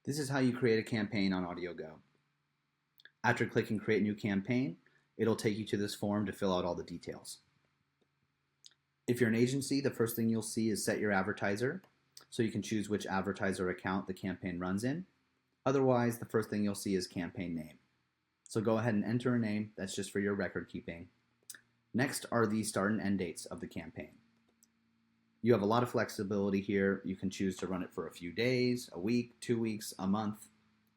This is how you create a campaign on AudioGO. After clicking Create New Campaign, it'll take you to this form to fill out all the details. If you're an agency, the first thing you'll see is Set Your Advertiser, so you can choose which advertiser account the campaign runs in. Otherwise, the first thing you'll see is Campaign Name. So go ahead and enter a name, that's just for your record keeping. Next are the start and end dates of the campaign. You have a lot of flexibility here. You can choose to run it for a few days, a week, 2 weeks, a month,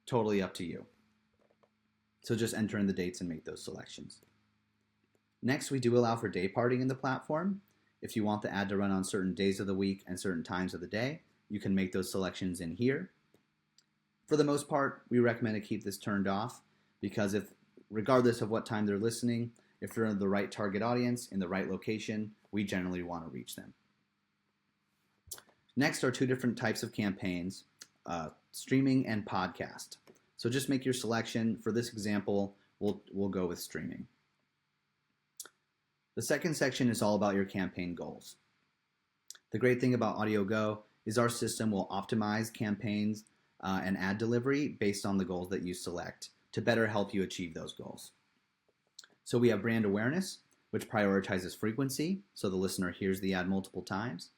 totally up to you. So just enter in the dates and make those selections. Next, we do allow for day parting in the platform. If you want the ad to run on certain days of the week and certain times of the day, you can make those selections in here. For the most part, we recommend to keep this turned off because regardless of what time they're listening, if they're in the right target audience, in the right location, we generally want to reach them. Next are two different types of campaigns, streaming and podcast. So just make your selection. For this example, we'll go with streaming. The second section is all about your campaign goals. The great thing about AudioGO is our system will optimize campaigns and ad delivery based on the goals that you select to better help you achieve those goals. So we have brand awareness, which prioritizes frequency, so the listener hears the ad multiple times.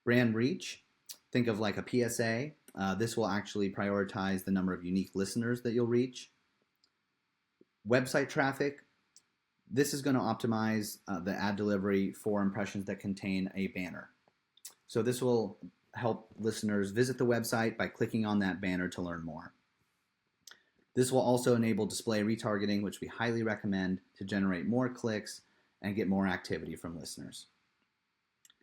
Brand reach, think of like a PSA. This will actually prioritize the number of unique listeners that you'll reach. Website traffic, this is going to optimize the ad delivery for impressions that contain a banner. So this will help listeners visit the website by clicking on that banner to learn more. This will also enable display retargeting, which we highly recommend to generate more clicks and get more activity from listeners.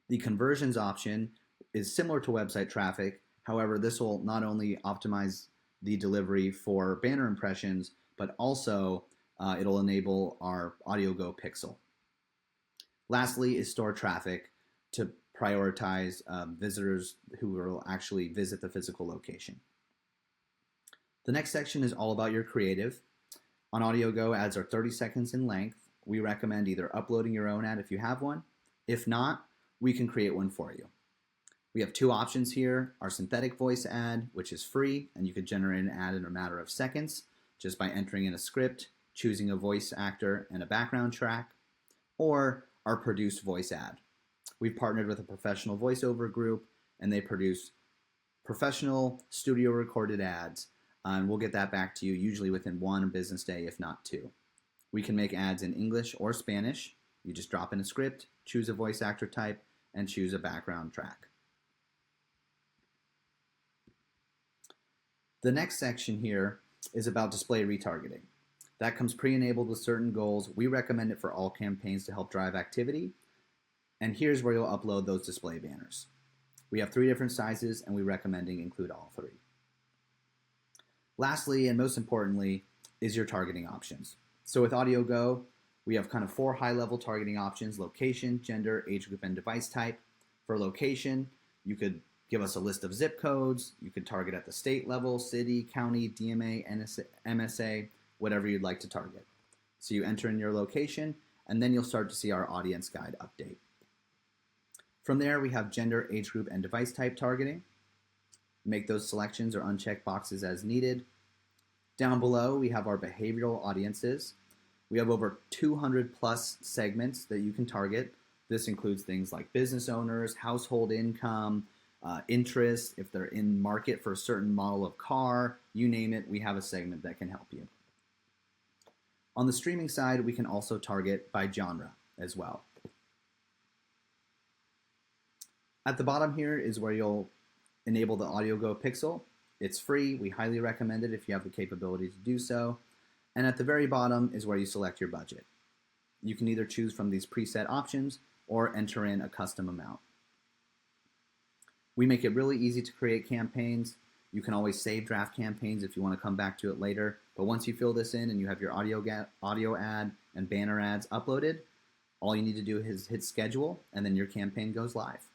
The conversions option is similar to website traffic. However, this will not only optimize the delivery for banner impressions, but also it'll enable our AudioGO pixel. Lastly is store traffic to prioritize visitors who will actually visit the physical location. The next section is all about your creative. On AudioGO, ads are 30 seconds in length. We recommend either uploading your own ad if you have one. If not, we can create one for you. We have two options here, our synthetic voice ad, which is free, and you could generate an ad in a matter of seconds just by entering in a script, choosing a voice actor and a background track, or our produced voice ad. We've partnered with a professional voiceover group, and they produce professional studio recorded ads, and we'll get that back to you usually within 1 business day, if not 2. We can make ads in English or Spanish. You just drop in a script, choose a voice actor type, and choose a background track. The next section here is about display retargeting. That comes pre-enabled with certain goals. We recommend it for all campaigns to help drive activity. And here's where you'll upload those display banners. We have 3 different sizes, and we recommending include all 3. Lastly, and most importantly, is your targeting options. So with AudioGO, we have kind of 4 high-level targeting options: location, gender, age group, and device type. For location, you could give us a list of zip codes. You could target at the state level, city, county, DMA, MSA, whatever you'd like to target. So you enter in your location, and then you'll start to see our audience guide update. From there, we have gender, age group, and device type targeting. Make those selections or uncheck boxes as needed. Down below, we have our behavioral audiences. We have over 200 plus segments that you can target. This includes things like business owners, household income, interest, if they're in market for a certain model of car, you name it, we have a segment that can help you. On the streaming side, we can also target by genre as well. At the bottom here is where you'll enable the AudioGO Pixel. It's free. We highly recommend it if you have the capability to do so. And at the very bottom is where you select your budget. You can either choose from these preset options or enter in a custom amount. We make it really easy to create campaigns. You can always save draft campaigns if you want to come back to it later. But once you fill this in and you have your audio ad and banner ads uploaded, all you need to do is hit schedule, and then your campaign goes live.